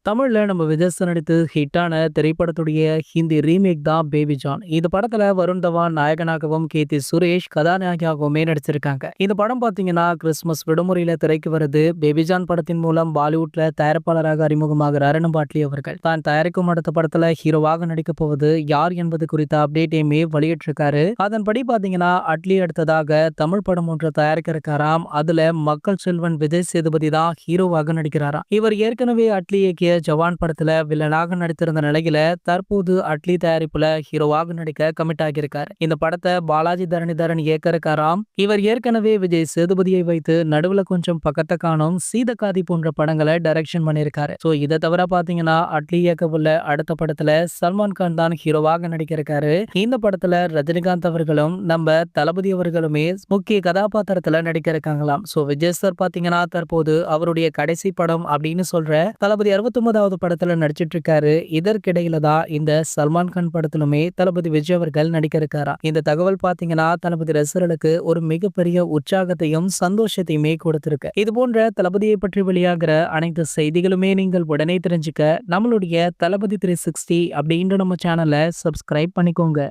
தமிழ்ல நம்ம விஜய் சார் நடித்து ஹிட்டான திரைப்படத்துடைய ஹிந்தி ரீமேக் தான் பேபி ஜான். இந்த படத்துல வருண் தவான் நாயகனாகவும், கீர்த்தி சுரேஷ் கதாநாயகியாகவுமே நடிச்சிருக்காங்க. இந்த படம் பாத்தீங்கன்னா கிறிஸ்துமஸ் விடுமுறையில திரைக்கு வருது. பேபி ஜான் படத்தின் மூலம் பாலிவுட்ல தயாரிப்பாளராக அறிமுகமாகிறார் நம்ம அட்லி அவர்கள். தான் தயாரிக்கும் அடுத்த படத்துல ஹீரோவாக நடிக்க போவது யார் என்பது குறித்த அப்டேட்டையுமே வெளியிட்டிருக்காரு. அதன்படி பாத்தீங்கன்னா அட்லி அடுத்ததாக தமிழ் படம் ஒன்று தயாரிக்க இருக்காராம். அதுல மக்கள் செல்வன் விஜய் சேதுபதி தான் ஹீரோவாக நடிக்கிறாராம். இவர் ஏற்கனவே அட்லி இயக்கிய ஜவான் படத்துல வில்லனாக நடித்திருந்த நிலையில தற்போது அட்லி தயாரிப்புல ஹீரோவாக நடிக்க கமிட் ஆகியிருக்காரு. இந்த படத்தை பாலாஜி தரணிதரன் இயக்க இருக்காராம். இவர் ஏற்கனவே விஜய் சேதுபதியை வைத்து நடுவுல கொஞ்சம் பக்கத்தை காணும், சீதக்காதி போன்ற படங்களை டைரக்ஷன் பண்ணியிருக்காரு. சோ இதை தவிர பாத்தீங்கன்னா அட்லி இயக்கவுள்ள அடுத்த படத்துல சல்மான் கான் தான் ஹீரோவாக நடிக்க இருக்காரு. இந்த படத்துல ரஜினிகாந்த் அவர்களும் நம்ம தளபதி அவர்களுமே முக்கிய கதாபாத்திரத்துல நடிக்க இருக்காங்களாம். சோ விஜய் சார் பாத்தீங்கன்னா தற்போது அவருடைய கடைசி படம் அப்படின்னு சொல்ற தளபதி 69வது படத்துல நடிச்சிட்டு இருக்காரு. இதற்கிடையில தான் இந்த சல்மான் கான் படத்திலுமே தளபதி விஜய் அவர்கள் நடிக்க இருக்காரா. இந்த தகவல் பாத்தீங்கன்னா தளபதி ரசிகர்களுக்கு ஒரு மிகப்பெரிய உற்சாகத்தையும் சந்தோஷத்தையுமே கொடுத்திருக்கு. இது போன்ற தளபதியை பற்றி வெளியாகிற அனைத்து செய்திகளுமே நீங்கள் உடனே தெரிஞ்சுக்க நம்மளுடைய தளபதி 360 அப்படின்ற நம்ம சேனலை சப்ஸ்கிரைப் பண்ணிக்கோங்க.